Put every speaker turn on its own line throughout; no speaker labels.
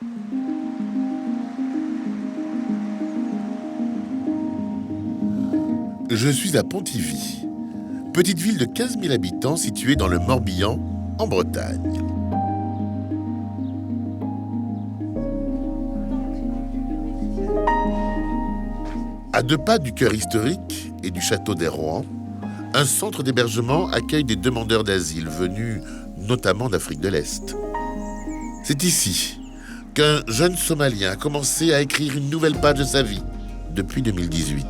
Je suis à Pontivy, petite ville de 15 000 habitants située dans le Morbihan, en Bretagne. À 2 pas du cœur historique et du château des Rohan, un centre d'hébergement accueille des demandeurs d'asile venus notamment d'Afrique de l'Est. C'est ici qu'un jeune Somalien a commencé à écrire une nouvelle page de sa vie depuis 2018.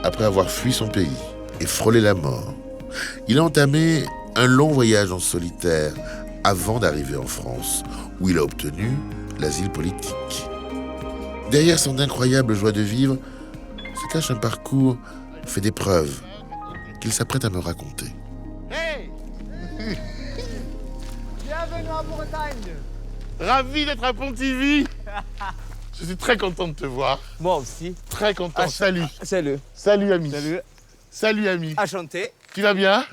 Après avoir fui son pays et frôlé la mort, il a entamé un long voyage en solitaire avant d'arriver en France, où il a obtenu l'asile politique. Derrière son incroyable joie de vivre se cache un parcours fait d'épreuves qu'il s'apprête à me raconter.
Hey! Bienvenue en Bretagne!
Ravi d'être à Pontivy. Je suis très content de te voir.
Moi aussi.
Très content. Salut.
Salut.
Salut, ami.
Salut.
Salut, ami.
Enchanté.
Tu vas bien?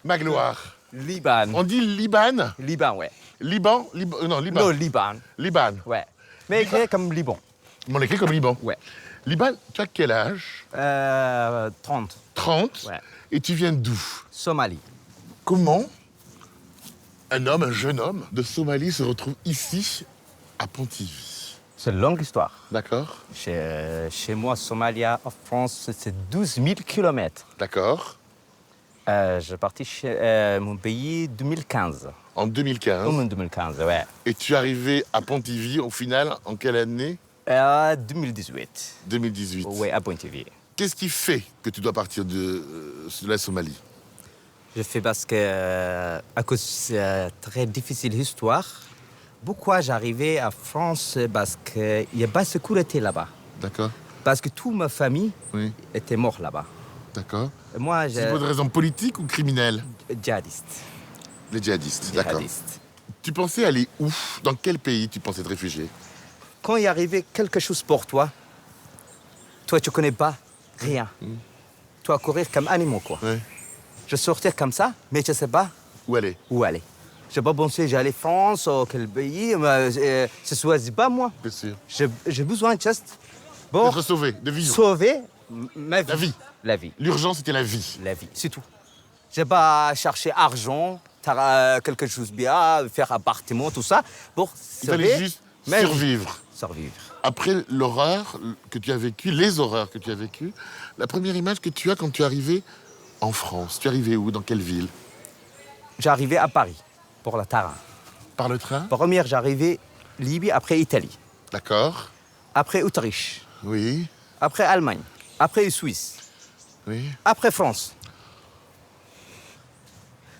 Ma gloire.
Liban.
On dit Liban?
Liban, ouais.
Liban? Non, Liban.
Non, Liban.
Liban.
Ouais. Mais écrit comme Liban.
On l'écrit comme Liban.
Ouais.
Liban, tu as quel âge?
30.
30.
Ouais.
Et tu viens d'où?
Somalie.
Comment un jeune homme de Somalie se retrouve ici, à Pontivy?
C'est une longue histoire.
D'accord.
Chez moi, Somalia, en France, c'est 12 000 kilomètres.
D'accord.
Je suis parti chez mon pays 2015.
En 2015.
En 2015, ouais.
Et tu es arrivé à Pontivy, au final, en quelle année?
2018.
2018.
Oui, à Pontivy.
Qu'est-ce qui fait que tu dois partir de la Somalie?
Je fais parce que, à cause de très difficile histoire, pourquoi j'arrivais à France? Parce qu'il n'y a pas de sécurité là-bas.
D'accord.
Parce que toute ma famille
Oui.
était morte là-bas.
D'accord.
Et moi,
C'est pour des raisons politiques ou criminelles?
Djihadiste.
Les djihadistes, d'accord.
Djihadiste.
Tu pensais aller où? Dans quel pays tu pensais te réfugier?
Quand il arrivait quelque chose pour toi, tu ne connais pas rien. Tu vas courir comme animaux, quoi.
Ouais.
Je sortais comme ça, mais je ne sais pas
Où aller?
où aller. Je n'ai pas pensé j'allais France ou quel pays. Mais, je ne choisis pas, moi.
Bien sûr.
J'ai besoin juste pour
D'être sauvé, de vivre.
sauver ma vie.
La vie.
La vie.
L'urgence, c'était la vie.
La vie, c'est tout. Je n'ai pas cherché argent, quelque chose bien, faire appartement, tout ça, pour
Il fallait juste
ma vie.
survivre.
Survivre.
Après l'horreur que tu as vécue, les horreurs que tu as vécues, la première image que tu as quand tu es arrivé en France, tu es arrivé où? Dans quelle ville?
J'arrivais à Paris pour le terrain.
Par le train?
Première, j'arrivais Libye, après Italie,
D'accord.
après Autriche,
Oui.
après Allemagne, après Suisse,
Oui.
après France.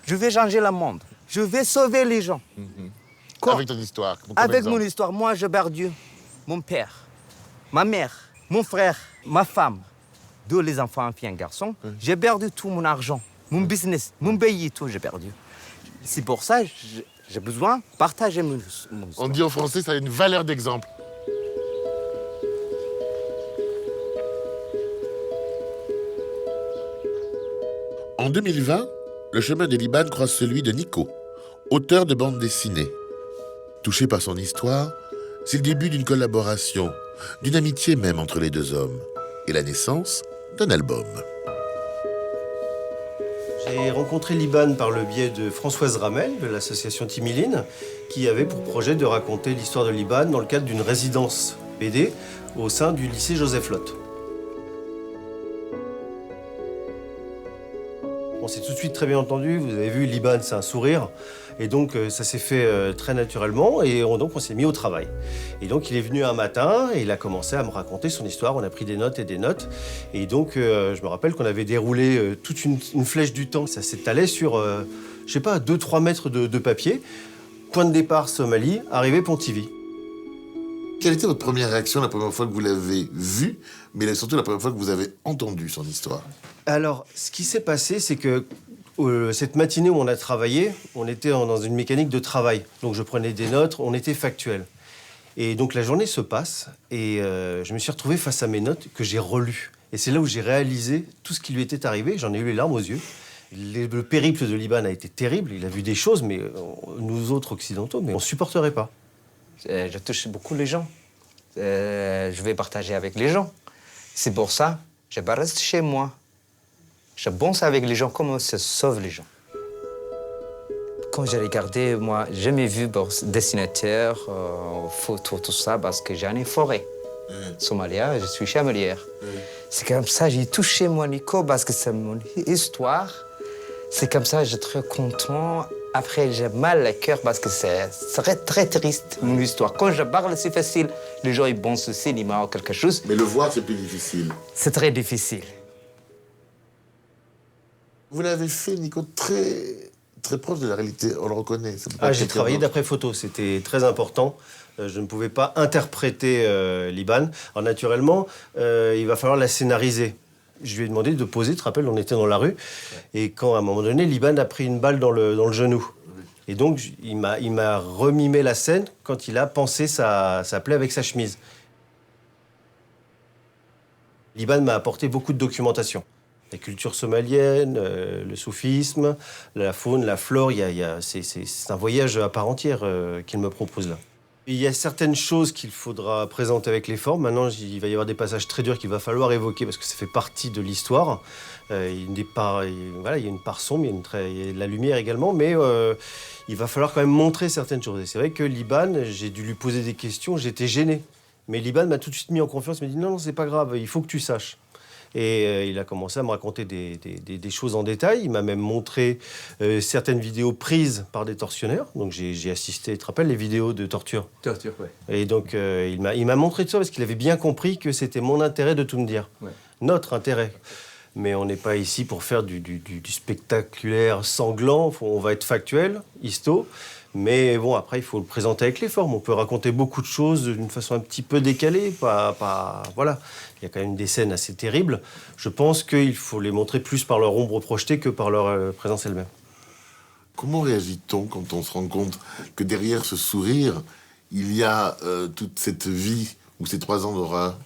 Je vais changer le monde. Je vais sauver les gens. Quoi?
Avec ton histoire. comme
Avec
exemple.
mon histoire, moi, je perdu mon père, ma mère, mon frère, ma femme, deux les enfants, un fille, un garçon. J'ai perdu tout mon argent, mon business, mon pays, tout, j'ai perdu. C'est pour ça que j'ai besoin de partager mon histoire.
On dit en français, ça a une valeur d'exemple. En 2020, le chemin des Liban croise celui de Nico, auteur de bande dessinée. Touché par son histoire, c'est le début d'une collaboration, d'une amitié même entre les deux hommes, et la naissance d'un album.
J'ai rencontré Liban par le biais de Françoise Ramel, de l'association Timiline, qui avait pour projet de raconter l'histoire de Liban dans le cadre d'une résidence BD au sein du lycée Joseph Lotte. On s'est tout de suite très bien entendu, vous avez vu, Liban c'est un sourire, et donc ça s'est fait très naturellement, et donc on s'est mis au travail. Et donc il est venu un matin, et il a commencé à me raconter son histoire, on a pris des notes, et donc je me rappelle qu'on avait déroulé toute une flèche du temps, ça s'étalait sur, je sais pas, 2-3 mètres de papier. Point de départ Somalie, arrivée Pontivy.
Quelle était votre première réaction la première fois que vous l'avez vu, mais surtout la première fois que vous avez entendu son histoire?
Alors, ce qui s'est passé, c'est que cette matinée où on a travaillé, on était dans une mécanique de travail. Donc je prenais des notes, on était factuel. Et donc la journée se passe, et je me suis retrouvé face à mes notes que j'ai relues. Et c'est là où j'ai réalisé tout ce qui lui était arrivé, j'en ai eu les larmes aux yeux. Le périple de Liban a été terrible, il a vu des choses, mais nous autres occidentaux, mais on ne supporterait pas.
Je touche beaucoup les gens. Je vais partager avec les gens. C'est pour ça que je ne reste chez moi. Je pense avec les gens, comment ça sauve les gens. Quand j'ai regardé, moi, j'ai jamais vu dessinateur, photo, tout ça, parce que j'ai une forêt. Somalia, je suis chamelière. C'est comme ça, j'ai touché moi, Nico, parce que c'est mon histoire. C'est comme ça, je suis très content. Après, j'ai mal au cœur parce que c'est très, très triste, mon histoire. Quand je parle, c'est facile. Les gens, ils pensent au cinéma ou quelque chose.
Mais le voir, c'est plus difficile.
C'est très difficile.
Vous l'avez fait, Nico, très proche de la réalité, on le reconnaît.
J'ai travaillé d'après photo, c'était très important. Je ne pouvais pas interpréter Liban. Alors naturellement, il va falloir la scénariser. Je lui ai demandé de poser, tu te rappelles, on était dans la rue. Et quand, à un moment donné, Liban a pris une balle dans le genou. Et donc, il m'a remimé la scène quand il a pansé sa plaie avec sa chemise. Liban m'a apporté beaucoup de documentation. La culture somalienne, le soufisme, la faune, la flore, c'est un voyage à part entière qu'il me propose là. Il y a certaines choses qu'il faudra présenter avec les formes. Maintenant, il va y avoir des passages très durs qu'il va falloir évoquer parce que ça fait partie de l'histoire. Il y a une part sombre, il y a de la lumière également, mais il va falloir quand même montrer certaines choses. Et c'est vrai que Liban, j'ai dû lui poser des questions, j'étais gêné. Mais Liban m'a tout de suite mis en confiance, il m'a dit non, c'est pas grave, il faut que tu saches. Et il a commencé à me raconter des choses en détail. Il m'a même montré certaines vidéos prises par des tortionnaires. Donc j'ai assisté, tu te rappelles les vidéos de torture?
Torture, oui.
Et donc il m'a montré tout ça parce qu'il avait bien compris que c'était mon intérêt de tout me dire. Ouais. Notre intérêt. Mais on n'est pas ici pour faire du spectaculaire sanglant. On va être factuel, histo. Mais bon, après, il faut le présenter avec les formes. On peut raconter beaucoup de choses d'une façon un petit peu décalée. Voilà. Il y a quand même des scènes assez terribles. Je pense qu'il faut les montrer plus par leur ombre projetée que par leur présence elle-même.
Comment réagit-on quand on se rend compte que derrière ce sourire, il y a toute cette vie ou ces 3 ans d'horreur?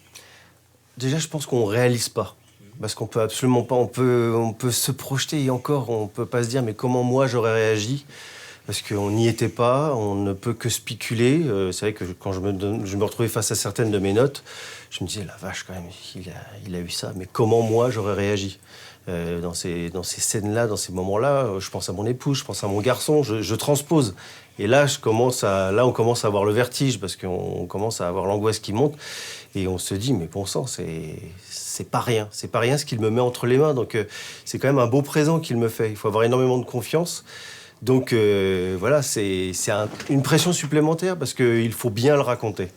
Déjà, je pense qu'on ne réalise pas. Parce qu'on peut absolument pas... On peut se projeter et encore, on ne peut pas se dire « mais comment moi j'aurais réagi ?» Parce qu'on n'y était pas, on ne peut que spéculer. C'est vrai que quand je me retrouvais face à certaines de mes notes, je me disais, la vache, quand même, il a eu ça. Mais comment, moi, j'aurais réagi dans ces scènes-là, dans ces moments-là, je pense à mon épouse, je pense à mon garçon, je transpose. Et là, on commence à avoir le vertige, parce qu'on commence à avoir l'angoisse qui monte. Et on se dit, mais bon sang, c'est pas rien. C'est pas rien ce qu'il me met entre les mains. Donc, c'est quand même un beau présent qu'il me fait. Il faut avoir énormément de confiance. Donc voilà, c'est une pression supplémentaire parce qu'il faut bien le raconter.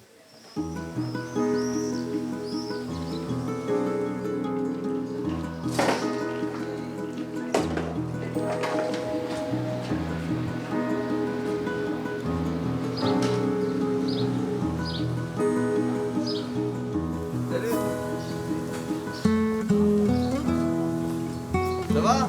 Salut. Ça va?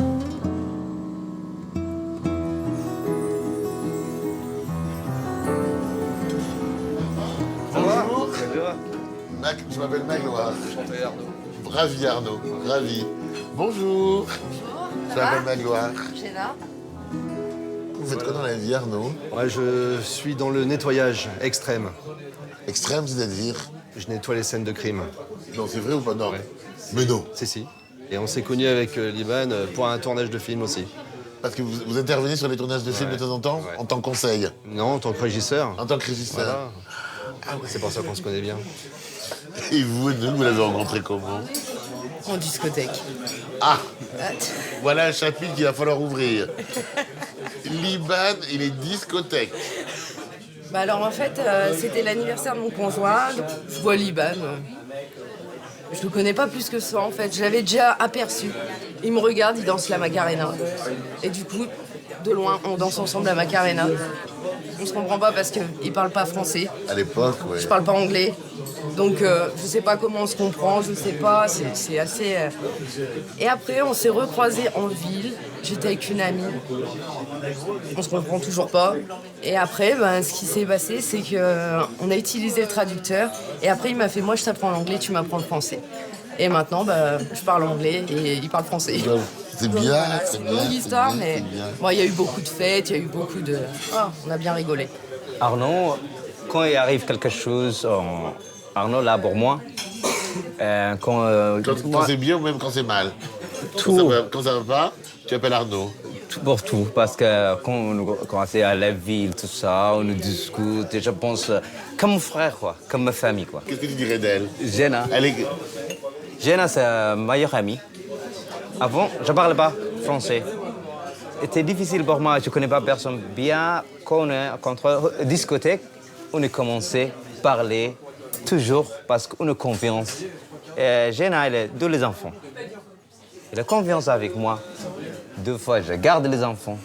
Je m'appelle Magloire.
Enchanté, Arnaud.
Ravi, Arnaud. Ravi. Bonjour. Je m'appelle Magloire.
Géna.
Vous faites quoi dans la vie, Arnaud?
Ouais, je suis dans le nettoyage extrême.
Extrême, c'est-à-dire?
Je nettoie les scènes de crime.
Non, c'est vrai ou pas? Non.
Ouais.
Mais non.
Si. Et on s'est connus avec Liban pour un tournage de film aussi.
Parce que vous intervenez sur les tournages de films de temps en temps, en tant que conseil?
Non, en tant que régisseur.
En tant que régisseur.
Voilà.
Ah ouais.
C'est pour ça qu'on se connaît bien.
Et vous l'avez rencontré comment?
En discothèque.
Ah, voilà un chapitre qu'il va falloir ouvrir. Liban et les discothèques.
Bah alors en fait, c'était l'anniversaire de mon conjoint. Donc, je vois Liban. Je le connais pas plus que ça en fait. Je l'avais déjà aperçu. Il me regarde, il danse la Macarena. Et du coup, de loin, on danse ensemble la Macarena. On se comprend pas parce qu'il parle pas français.
À l'époque, oui.
Je parle pas anglais. Donc je sais pas comment on se comprend, je sais pas, c'est assez... Et après, on s'est recroisés en ville. J'étais avec une amie. On se comprend toujours pas. Et après, ce qui s'est passé, c'est qu'on a utilisé le traducteur. Et après, il m'a fait, moi, je t'apprends l'anglais, tu m'apprends le français. Et maintenant, je parle anglais et il parle français.
C'est bien,
Voilà,
c'est
une
bien.
longue histoire, mais
bien.
bon, il y a eu beaucoup de fêtes, il y a eu beaucoup de... on a bien rigolé.
Arnaud, quand il arrive quelque chose, Arnaud, là, pour moi,
Quand
moi,
c'est bien ou même quand c'est mal.
Tout.
Quand ça va pas, tu appelles Arnaud.
tout pour tout, parce que quand on commence à la ville, tout ça, on discute, et je pense comme mon frère, quoi, comme ma famille, quoi.
Qu'est-ce que tu dirais d'elle?
Jenna,
Elle est...
Jenna, c'est ma meilleure amie. Avant, je ne parlais pas français. C'était difficile pour moi, je ne connais pas personne bien. Quand on est contre discothèque, on a commencé à parler toujours parce qu'on a confiance. Et Jenna, elle a deux les enfants. Elle a confiance avec moi. 2 fois, je garde les enfants.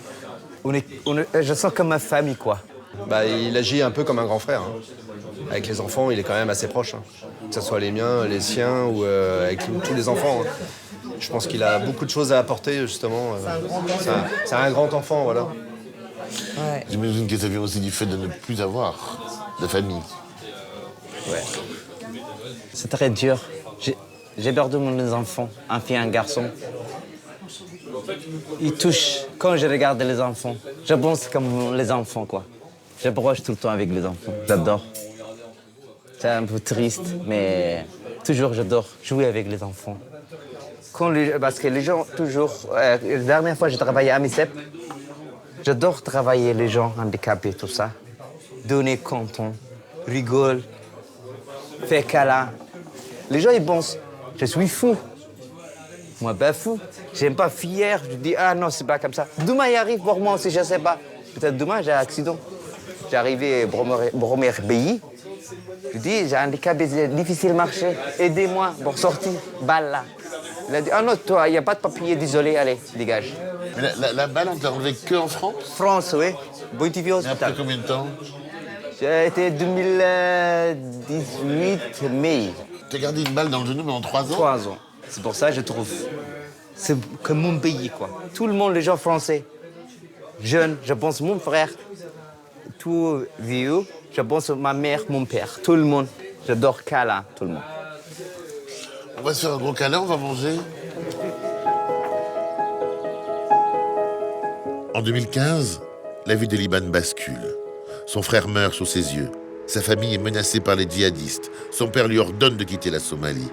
Je sens comme ma famille, quoi.
Bah, il agit un peu comme un grand frère. Hein. Avec les enfants, il est quand même assez proche. Hein. Que ce soit les miens, les siens ou avec tous les enfants. Hein. Je pense qu'il a beaucoup de choses à apporter, justement. C'est un grand enfant, voilà.
Ouais.
J'imagine que ça vient aussi du fait de ne plus avoir de famille.
Ouais. C'est très dur. J'ai perdu mes enfants, un fille et un garçon. Ils touchent. Quand je regarde les enfants, je pense comme les enfants, quoi. Je broche tout le temps avec les enfants. J'adore. C'est un peu triste, mais toujours j'adore jouer avec les enfants. Parce que les gens, toujours... la dernière fois, j'ai travaillé à MICEP. J'adore travailler les gens handicapés, tout ça. Donner content, rigole, faire câlin. Les gens, ils pensent, je suis fou. Moi, ben fou. J'aime pas fier. Je dis, ah non, c'est pas comme ça. Demain, il arrive pour moi aussi, je sais pas. Peut-être demain, j'ai un accident. J'ai arrivé au premier pays. Je dis, j'ai un handicap, c'est difficile de marcher. Aidez-moi pour sortir. Balle là. Il a dit, ah non, toi, il n'y a pas de papier, désolé, allez, dégage.
Mais la balle, on t'a enlevé qu'en France?
France, oui. Bontivier
Et après
Hospital.
combien de temps?
J'ai été 2018 mai.
Tu as gardé une balle dans le genou pendant 3 ans?
3 ans. C'est pour ça que je trouve. C'est comme mon pays, quoi. Tout le monde, les gens français, jeunes, je pense mon frère, tout vieux, je pense ma mère, mon père, tout le monde. J'adore câlin, tout le monde.
On va se faire un gros câlin, on va manger. En 2015, la vie de Liban bascule. Son frère meurt sous ses yeux. Sa famille est menacée par les djihadistes. Son père lui ordonne de quitter la Somalie.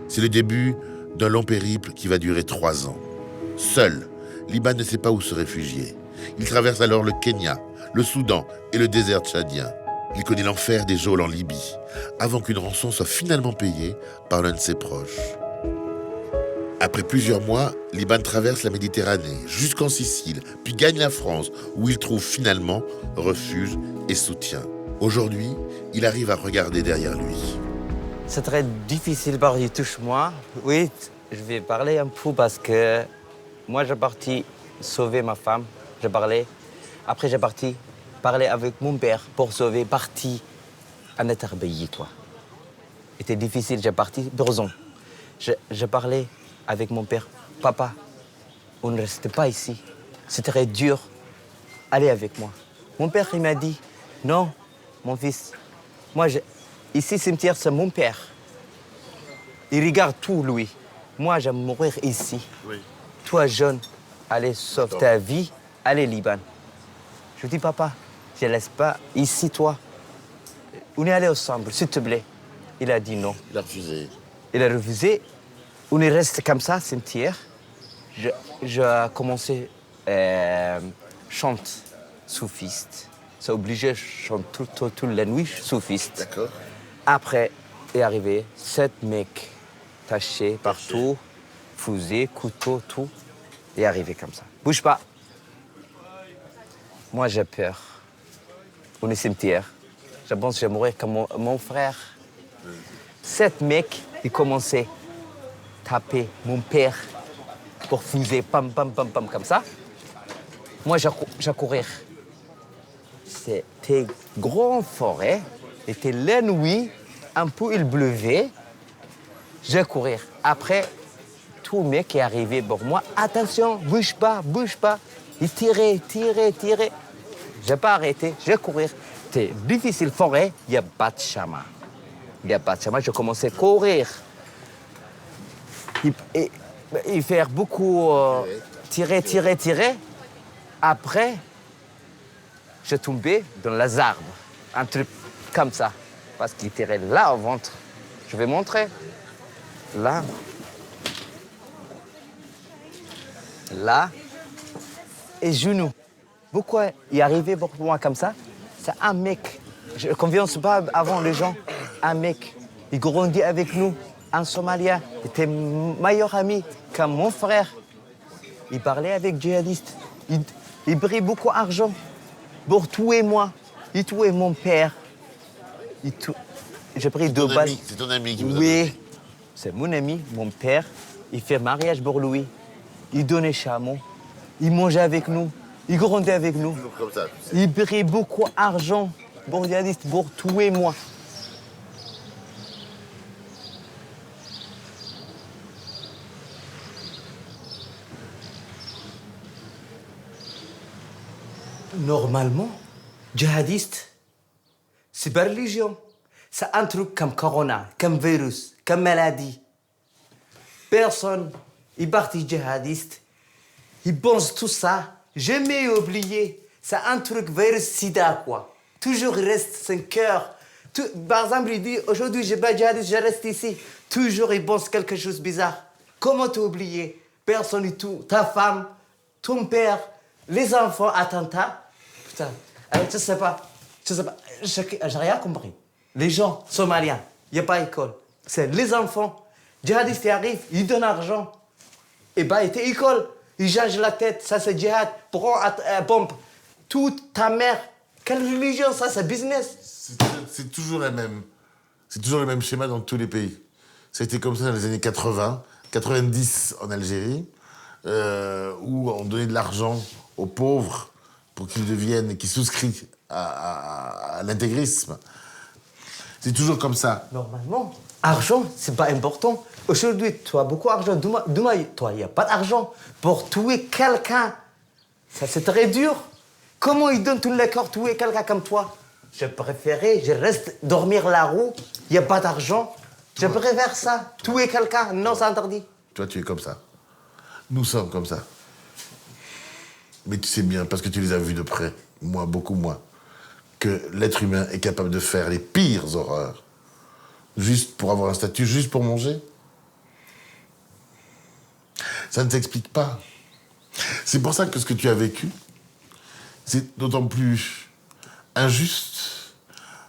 C'est le début d'un long périple qui va durer 3 ans. Seul, Liban ne sait pas où se réfugier. Il traverse alors le Kenya, le Soudan et le désert tchadien. Il connaît l'enfer des geôles en Libye, avant qu'une rançon soit finalement payée par l'un de ses proches. Après plusieurs mois, Liban traverse la Méditerranée jusqu'en Sicile, puis gagne la France, où il trouve finalement refuge et soutien. Aujourd'hui, il arrive à regarder derrière lui.
C'est très difficile parce qu'il touche moi. Oui, je vais parler un peu parce que moi, j'ai parti sauver ma femme. J'ai parlé. Après, j'ai parti parler avec mon père pour sauver parti un autre pays, quoi. C'était difficile, j'ai parti 2 ans. Je parlais avec mon père. Papa, on ne reste pas ici. C'est très dur. Allez avec moi. Mon père, il m'a dit, non, mon fils, moi, ici, cimetière, c'est mon père. Il regarde tout, lui. Moi, j'aime mourir ici.
Oui.
Toi, jeune, allez, sauve ta vie, allez, Liban. Je dis, papa, je ne laisse pas ici, toi. On est allé ensemble, s'il te plaît. Il a dit non.
Il a refusé.
Il a refusé. On est resté comme ça, cimetière. Je commencé à chanter soufiste. C'est obligé, je chante toute la nuit soufiste.
D'accord.
Après est arrivé 7 mecs tachés partout, fusils, couteaux, tout. Et arrivé comme ça. Bouge pas. Moi, j'ai peur. On est cimetière. Je pense que je vais mourir comme mon frère. 7 mecs, ils commençaient à taper mon père pour fuser, pam, pam, pam, pam, comme ça. Moi, j'ai courir. C'était grande forêt. C'était la nuit, un peu il pleuvait. J'ai courir. Après, tout le mec est arrivé pour moi. Attention, bouge pas, bouge pas. Il tirait, tirait, tirait. J'ai pas arrêté, j'ai courir. C'était difficile, forêt, il n'y a pas de chemin. Il n'y a pas de chemin, je commençais à courir. Il fait beaucoup tirer, tirer, tirer. Après, j'ai tombé dans les arbres, entre comme ça. Parce qu'il tirait là au ventre. Je vais montrer. Là. Là. Et genou. Pourquoi il est arrivé pour moi comme ça? C'est un mec. Je ne confiance pas avant les gens. Un mec. Il grandit avec nous. Un Somalien. Il était meilleur ami comme mon frère. Il parlait avec djihadistes. Il brille beaucoup d'argent pour tuer moi. Il tuait mon père. J'ai pris deux balles.
C'est ton ami qui vous a
Oui, c'est mon ami, mon père. Il fait mariage pour lui. Il donnait chameau. Il mangeait avec nous. Il grandait avec nous.
toujours comme ça.
Il brille beaucoup d'argent pour djihadistes, pour tuer moi. Normalement, djihadiste, c'est pas religion. C'est un truc comme corona, comme virus, comme maladie. Personne est parti djihadiste. Ils pensent tout ça. Jamais oublié. C'est un truc virus sida, quoi. Toujours il reste son cœur. Par exemple, il dit aujourd'hui, je suis pas djihadiste, je reste ici. Toujours il pense quelque chose de bizarre. Comment t'as oublié? Personne et tout. Ta femme, ton père, les enfants, attentats. Putain, je sais pas. J'ai rien compris. Les gens somaliens, il n'y a pas d'école. C'est les enfants. Djihadistes arrivent, ils donnent l'argent. Et bah, il y a école. Ils changent la tête, ça c'est djihad. Prends la bombe. Toute ta mère. Quelle religion, ça, c'est business.
C'est toujours la même. C'est toujours le même schéma dans tous les pays. Ça a été comme ça dans les années 80, 90 en Algérie, où on donnait de l'argent aux pauvres pour qu'ils deviennent, qu'ils souscrivent à l'intégrisme. C'est toujours comme ça.
Normalement, argent, c'est pas important. Aujourd'hui, tu as beaucoup d'argent. Demain, toi, il n'y a pas d'argent. Pour tuer quelqu'un, ça c'est très dur. Comment ils donnent tout le corps tuer quelqu'un comme toi? Je préférais, je reste dormir la roue, il n'y a pas d'argent. Je préfère ça. Tuer quelqu'un, non, c'est interdit.
Toi, tu es comme ça. Nous sommes comme ça. Mais tu sais bien, parce que tu les as vus de près, moi, beaucoup moins, que l'être humain est capable de faire les pires horreurs, juste pour avoir un statut, juste pour manger. Ça ne s'explique pas. C'est pour ça que ce que tu as vécu, c'est d'autant plus injuste,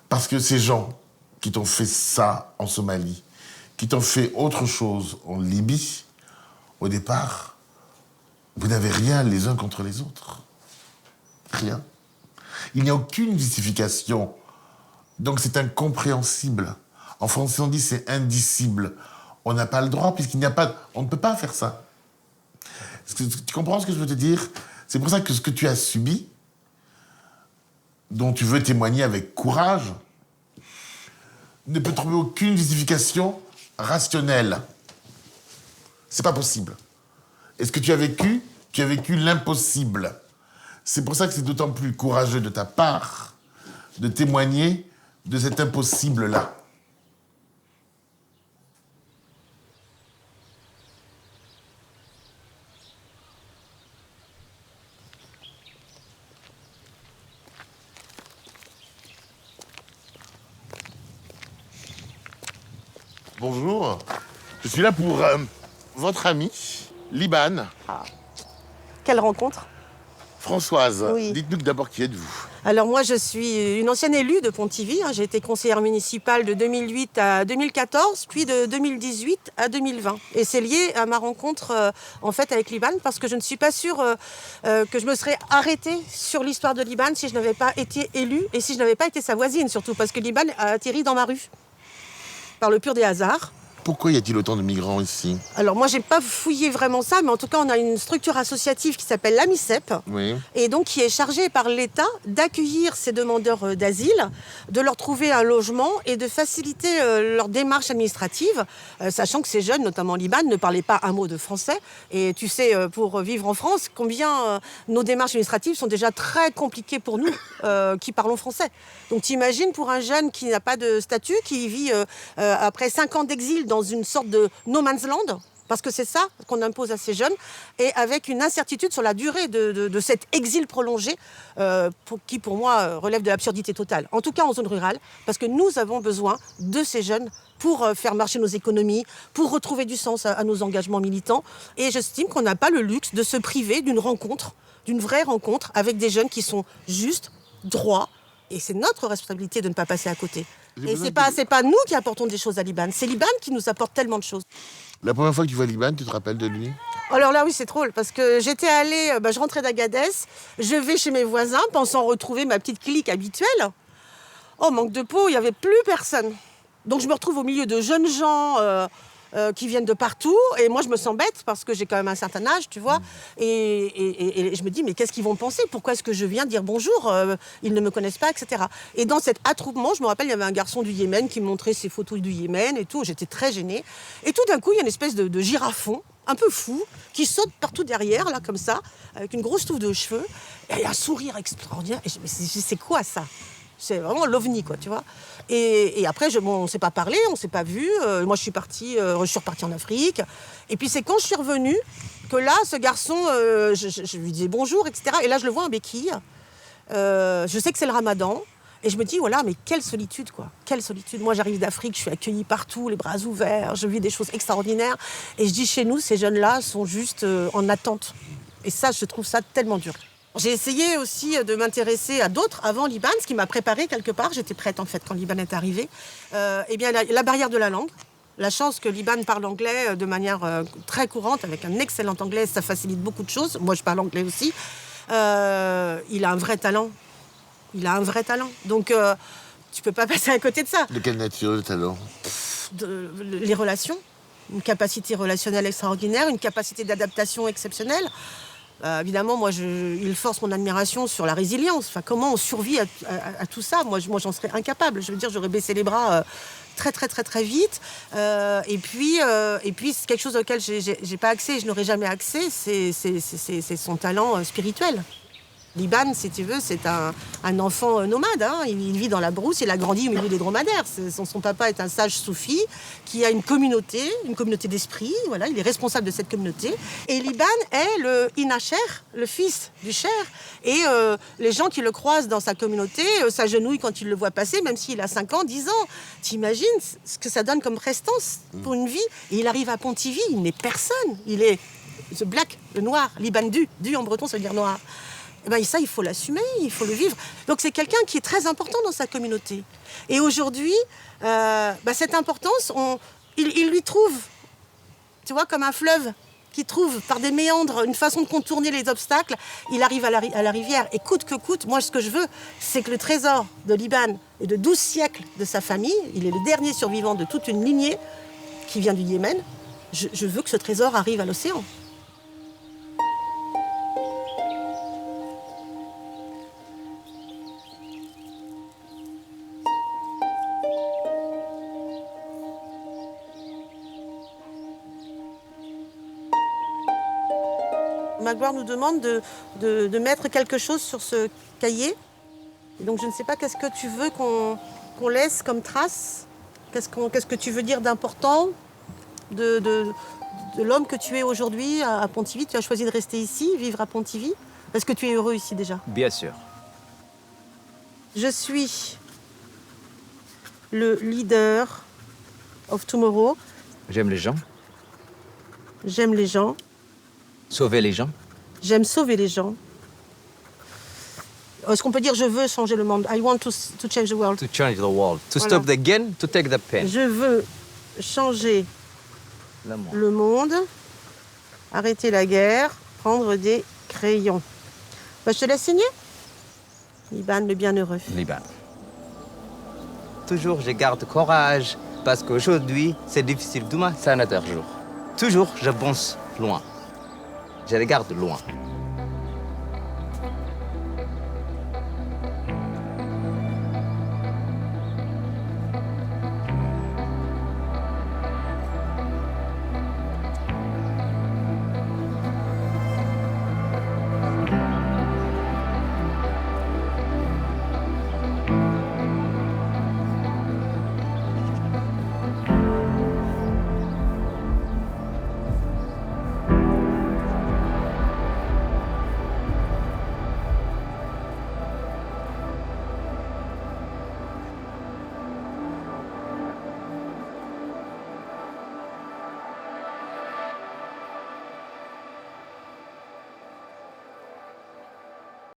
parce que ces gens qui t'ont fait ça en Somalie, qui t'ont fait autre chose en Libye, au départ, vous n'avez rien les uns contre les autres. Rien. Il n'y a aucune justification. Donc c'est incompréhensible. En français, on dit c'est indicible. On n'a pas le droit, puisqu'il n'y a pas... On ne peut pas faire ça. Tu comprends ce que je veux te dire? C'est pour ça que ce que tu as subi, dont tu veux témoigner avec courage, ne peut trouver aucune justification rationnelle. C'est pas possible. Et ce que tu as vécu l'impossible. C'est pour ça que c'est d'autant plus courageux de ta part de témoigner de cet impossible-là. Bonjour, je suis là pour votre amie, Liban.
Quelle rencontre?
Françoise,
Oui.
dites-nous d'abord qui êtes-vous?
Alors moi, je suis une ancienne élue de Pontivy. J'ai été conseillère municipale de 2008 à 2014, puis de 2018 à 2020. Et c'est lié à ma rencontre en fait avec Liban, parce que je ne suis pas sûre que je me serais arrêtée sur l'histoire de Liban si je n'avais pas été élue et si je n'avais pas été sa voisine surtout, parce que Liban a atterri dans ma rue par le pur des hasards.
Pourquoi y a-t-il autant de migrants ici?
Alors moi, j'ai pas fouillé vraiment ça, mais en tout cas, on a une structure associative qui s'appelle l'AMICEP,
Oui.
et donc qui est chargée par l'État d'accueillir ces demandeurs d'asile, de leur trouver un logement et de faciliter leur démarche administrative, sachant que ces jeunes, notamment Liban, ne parlaient pas un mot de français. Et tu sais, pour vivre en France, combien nos démarches administratives sont déjà très compliquées pour nous qui parlons français. Donc t'imagines pour un jeune qui n'a pas de statut, qui vit après 5 ans d'exil dans une sorte de no man's land, Parce que c'est ça qu'on impose à ces jeunes, et avec une incertitude sur la durée de cet exil prolongé, qui pour moi relève de l'absurdité totale. En tout cas en zone rurale, parce que nous avons besoin de ces jeunes pour faire marcher nos économies, pour retrouver du sens à nos engagements militants. Et j'estime qu'on n'a pas le luxe de se priver d'une rencontre, d'une vraie rencontre avec des jeunes qui sont justes, droits. Et c'est notre responsabilité de ne pas passer à côté. Et c'est pas nous qui apportons des choses à Liban, c'est Liban qui nous apporte tellement de choses.
La première fois que tu vois Liban, tu te rappelles de lui?
Alors là, oui, c'est drôle, parce que j'étais allée, je rentrais d'Agadez, je vais chez mes voisins, pensant retrouver ma petite clique habituelle. Oh, manque de peau, il n'y avait plus personne. Donc je me retrouve au milieu de jeunes gens qui viennent de partout, et moi je me sens bête, parce que j'ai quand même un certain âge, tu vois. Et je me dis, mais qu'est-ce qu'ils vont penser? Pourquoi est-ce que je viens dire bonjour? Ils ne me connaissent pas, etc. Et dans cet attroupement, je me rappelle, il y avait un garçon du Yémen qui me montrait ses photos du Yémen et tout, j'étais très gênée. Et tout d'un coup, il y a une espèce de girafon, un peu fou, qui saute partout derrière, là, comme ça, avec une grosse touffe de cheveux, et un sourire extraordinaire. Et je me dis, c'est quoi ça? C'est vraiment l'ovni, quoi, tu vois. Et après, on ne s'est pas parlé, on ne s'est pas vu. Moi, je suis repartie en Afrique. Et puis, c'est quand je suis revenue que là, ce garçon, je lui disais bonjour, etc. Et là, je le vois en béquille. Je sais que c'est le ramadan. Et je me dis, voilà, mais quelle solitude, quoi. Quelle solitude. Moi, j'arrive d'Afrique, je suis accueillie partout, les bras ouverts, je vis des choses extraordinaires. Et je dis, chez nous, ces jeunes-là sont juste en attente. Et ça, je trouve ça tellement dur. J'ai essayé aussi de m'intéresser à d'autres avant Liban, ce qui m'a préparée quelque part. J'étais prête, en fait, quand Liban est arrivé. Eh bien, la barrière de la langue. La chance que Liban parle anglais de manière très courante, avec un excellent anglais, ça facilite beaucoup de choses. Moi, je parle anglais aussi. Il a un vrai talent. Il a un vrai talent. Donc, tu peux pas passer à côté de ça.
De quelle nature, le talent?
Les relations. Une capacité relationnelle extraordinaire, une capacité d'adaptation exceptionnelle. Évidemment, moi, il force mon admiration sur la résilience. Enfin, comment on survit à tout ça? Moi, j'en serais incapable. Je veux dire, j'aurais baissé les bras très, très, très, très vite. Et puis, c'est quelque chose auquel j'ai pas accès, je n'aurai jamais accès, c'est son talent spirituel. Liban, si tu veux, c'est un enfant nomade. Hein. Il vit dans la brousse, il a grandi au milieu des dromadaires. Son papa est un sage soufi qui a une communauté d'esprit. Voilà, il est responsable de cette communauté. Et Liban est le Inacher, le fils du Cher. Et les gens qui le croisent dans sa communauté s'agenouillent quand ils le voient passer, même s'il a 5 ans, 10 ans. T'imagines ce que ça donne comme prestance pour une vie? Et il arrive à Pontivy, il n'est personne. Il est the black, le noir, Liban du en breton, ça veut dire noir. Eh ben, ça, il faut l'assumer, il faut le vivre. Donc c'est quelqu'un qui est très important dans sa communauté. Et aujourd'hui, cette importance, il lui trouve, tu vois, comme un fleuve qui trouve par des méandres une façon de contourner les obstacles. Il arrive à la rivière. Et coûte que coûte, moi, ce que je veux, c'est que le trésor de Liban et de 12 siècles de sa famille, il est le dernier survivant de toute une lignée qui vient du Yémen, je veux que ce trésor arrive à l'océan. Magloire nous demande de mettre quelque chose sur ce cahier. Et donc je ne sais pas, qu'est-ce que tu veux qu'on laisse comme trace? Qu'est-ce que tu veux dire d'important de l'homme que tu es aujourd'hui à Pontivy? Tu as choisi de rester ici, vivre à Pontivy. Est-ce que tu es heureux ici déjà?
Bien sûr.
Je suis le leader of tomorrow.
J'aime les gens.
J'aime les gens.
Sauver les gens.
J'aime sauver les gens. Est-ce qu'on peut dire je veux changer le monde? I want to change the world.
To change the world. To
Voilà.
stop the gun, to take the pen.
Je veux changer le monde, arrêter la guerre, prendre des crayons. Je te laisse signer. Liban, le bienheureux.
Liban. Toujours, je garde courage, parce qu'aujourd'hui, c'est difficile. Demain, c'est un autre jour. Toujours, je pense loin. Je regarde loin.